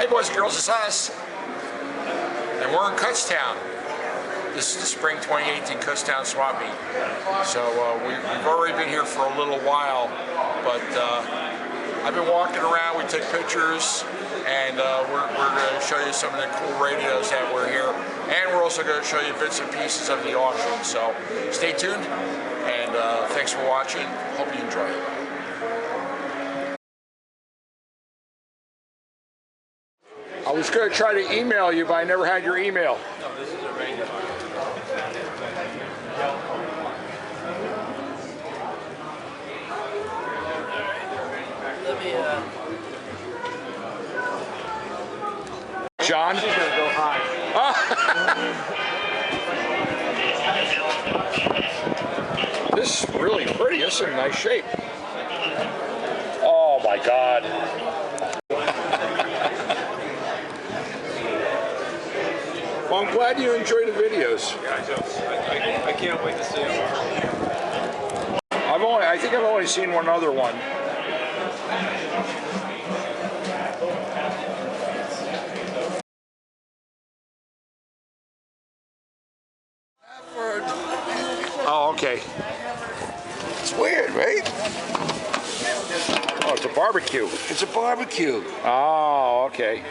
Hey boys and girls, it's us. And we're in Kutztown. This is the spring 2018 Kutztown swap meet. So we've already been here for a little while, but I've been walking around, we took pictures, and we're going to show you some of the cool radios that were here. And we're also going to show you bits and pieces of the auction. So stay tuned, and thanks for watching. Hope you enjoy it. I was going to try to email you, but I never had your email. No, this is a radio. Let me, John? She's going to go high. This is really pretty. This is in nice shape. Oh my God. Well, I'm glad you enjoy the videos. Yeah, I can't wait to see them. I think I've only seen one other one. Oh, okay. It's weird, right? Oh, it's a barbecue. It's a barbecue. Oh, okay.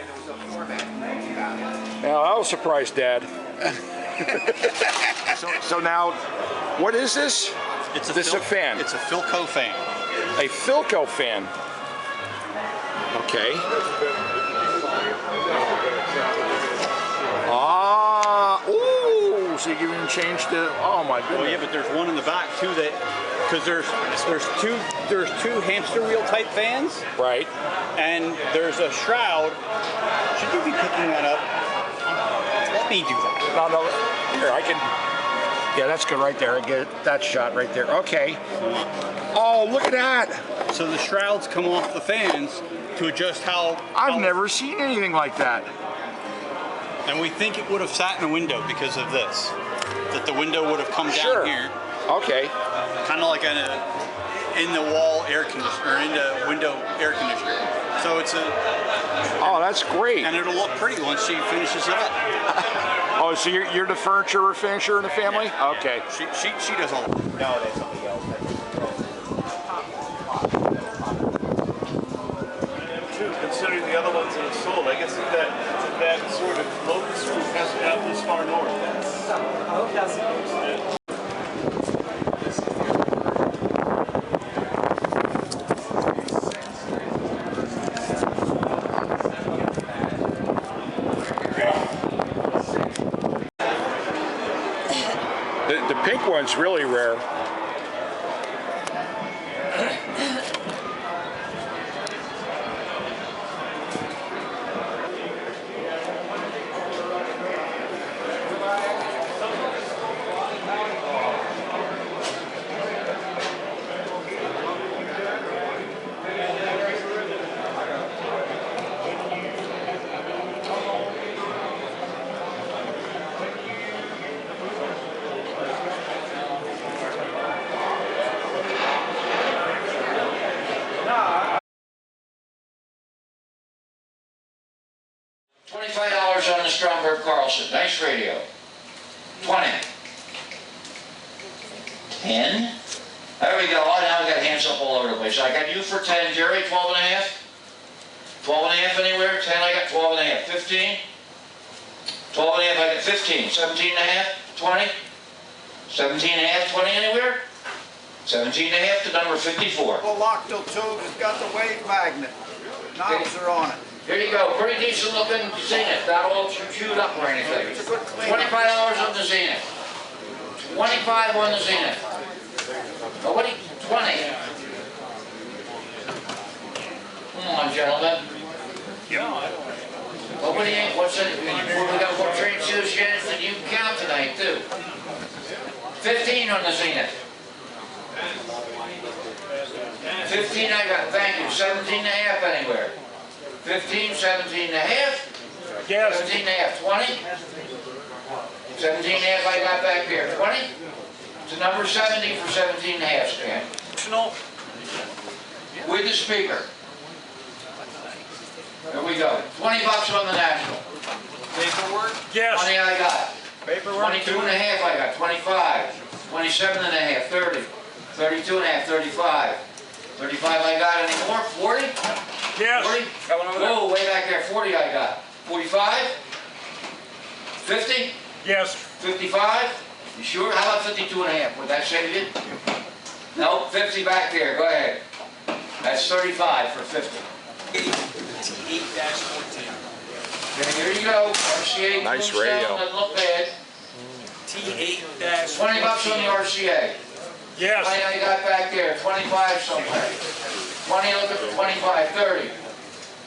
Now, I was surprised, Dad. so now, what is this? It's a This a fan? It's a Philco fan. A Philco fan. Okay. Ah, ooh, so you can even change the, oh my goodness. Well, yeah, but there's one in the back too that, because there's two hamster wheel type fans. Right. And there's a shroud. Should you be picking that up? Let me do that. No, here, I can, yeah, that's good right there. I get that shot right there. Okay. Oh, look at that. So the shrouds come off the fans to adjust how... I've never seen anything like that. And we think it would have sat in a window because of this. That the window would have come down Sure. here. Okay. Kind of like an in-the-wall air conditioner, or in-the-window air conditioner. So it's a... Oh, that's great. And it'll look pretty once she finishes it up. Oh, so you're the furniture finisher in the family? Yeah. Okay. She does all... Nowadays, something else. Considering the other ones that are sold, I guess that sort of locus group hasn't gotten this far north. The pink one's really rare. $25 on the Stromberg Carlson. Nice radio. 20. 10. There we go. Oh, now we got hands up all over the place. I got you for 10, Jerry. 12 and a half. 12 and a half anywhere. 10, I got 12 and a half. 15. 12 and a half, I got 15. 17 and a half. 20. 17 and a half. 20 anywhere. 17 and a half to number 54. The loctile tube has got the wave magnet. Knobs are on it. Here you go. Pretty decent looking Zenith. Not all chewed up or anything. $25 on the Zenith. 25 on the Zenith. Nobody? 20. Come on, gentlemen. Nobody ain't. What's it? We got more train shoes yet than you can count tonight, too. 15 on the Zenith. 15 I got. Thank you. 17 and a half anywhere. 15, 17 and a half. Yes. 17 and a half. 20. 17 and a half I got back there. 20. To number 70 for 17 and a half, Stan. With the speaker. Here we go. 20 bucks on the national. Paperwork? 20 I got. Paperwork? 22 and a half I got. 25. 27 and a half. 30. 32 and a half. 35. 35 I got. Any more? 40? Yes. 40? Coming over there. Whoa, way back there. 40 I got. 45? 50? Yes. 55? You sure? How about 52 and a half? Would that save you? No, 50 back there. Go ahead. That's 35 for 50. T8-14. Okay, here you go. RCA. Nice Kutztown, radio. Doesn't look bad. T8-14. 20 bucks on the RCA. 20 Yes. I got back there. 25 somewhere. 20, look at the 25. 30.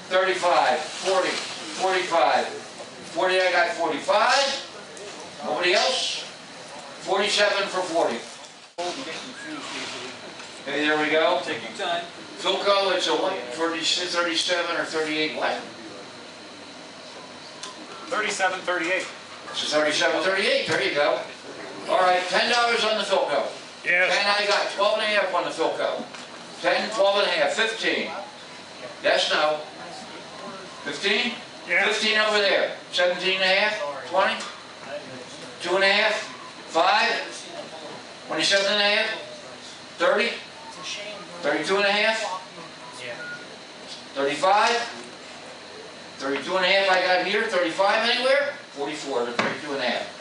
35. 40. 45. 40 I got 45. Nobody else? 47 for 40. Okay, there we go. Take your time. Philco, it's a what? 37 or 38 what? 37, 38. It's a 37, 38. There you go. All right, $10 on the Philco. 10 Yes. I got 12 and a half on the Philco. 10, 12 and a half, 15. Yes, no. 15? Yes. 15 over there. 17 and a half, 20. 2 and a half, 5. 27 and a half, 30. 32 and a half, 35. 32 and a half I got here, 35 anywhere? 44 to 32 and a half.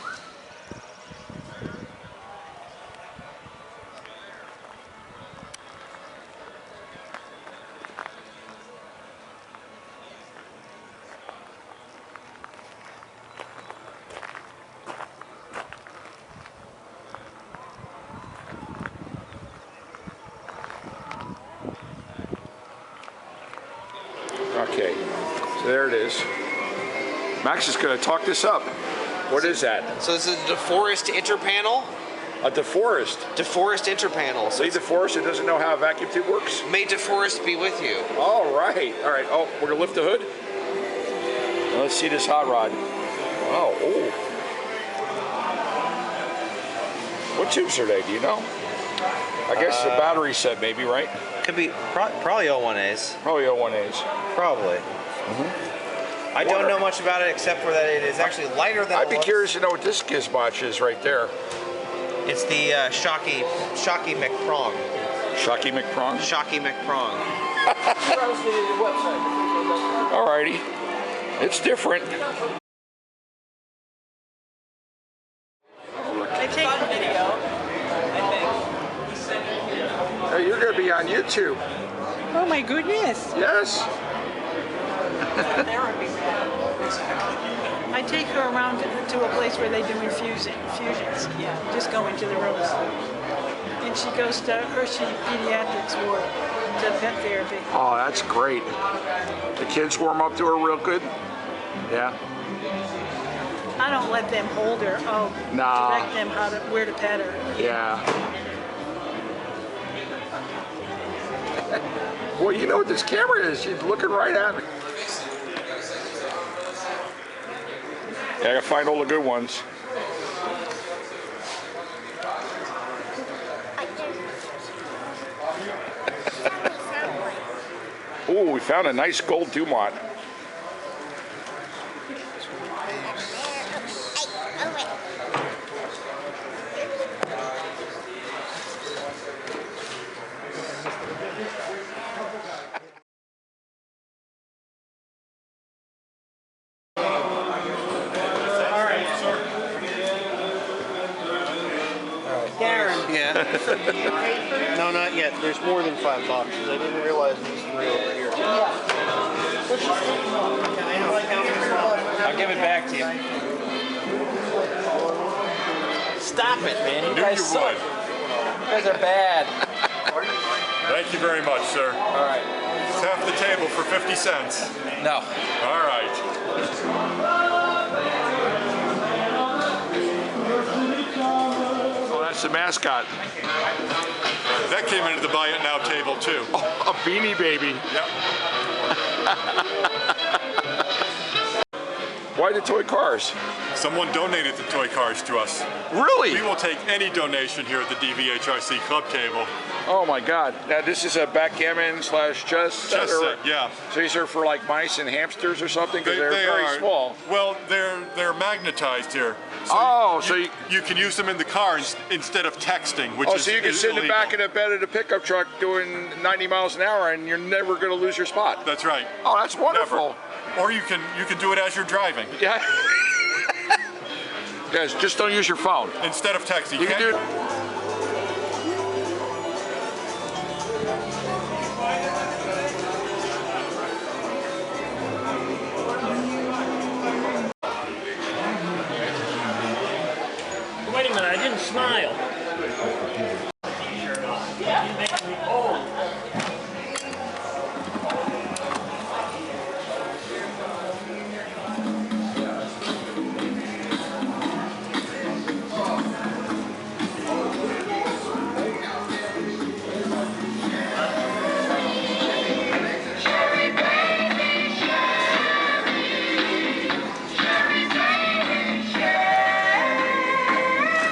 Okay, so there it is. Max is going to talk this up. What is that? So this is the DeForest interpanel. A DeForest. DeForest interpanel. So See DeForest who doesn't know how a vacuum tube works? may DeForest be with you. All right. All right. Oh, we're going to lift the hood. Now let's see this hot rod. Wow. Oh. What tubes are they? Do you know? I guess the battery set maybe, right? Could be probably O1As. Probably O1As. Probably. I don't know much about it except for that it is actually lighter than I'd it be looks. curious to know what this gizmotch is right there. It's the Shocky McProng. Shocky McProng. Shocky McProng. All righty. It's different. I take video. Hey, you're going to be on YouTube. Oh my goodness. Yes. I take her around to a place where they do infusions. Yeah, just go into the rooms. And she goes to Hershey Pediatrics ward to pet therapy. Oh, that's great. The kids warm up to her real good? Yeah. I don't let them hold her. I'll Nah. direct them where to pet her. Yeah. Well, you know what this camera is. She's looking right at me. Yeah, I gotta find all the good ones. Ooh, we found a nice gold Dumont. Yeah. No, not yet. There's more than 5 boxes. I didn't realize there was 3 over here. I'll give it back to you. Stop it, man. You guys suck. You guys are bad. Thank you very much, sir. All right. It's half the table for 50 cents. No. All right. Oh, that's the mascot. That came into the buy it now table too. Oh, a Beanie Baby. Yep. Why the toy cars? Someone donated the toy cars to us. Really? We will take any donation here at the DVHRC club table. Oh my God! Now this is a backgammon slash chess. Chess or- set, yeah. So these are for like mice and hamsters or something because They they're very are, small. Well, they're magnetized here. So you can use them in the car instead of texting, which is so you can sit in the illegal. back of the bed of the pickup truck doing 90 miles an hour and you're never going to lose your spot. That's right. Oh, that's wonderful. Never. Or you can do it as you're driving Yeah. Guys, just don't use your phone. instead of texting. You can Can't- do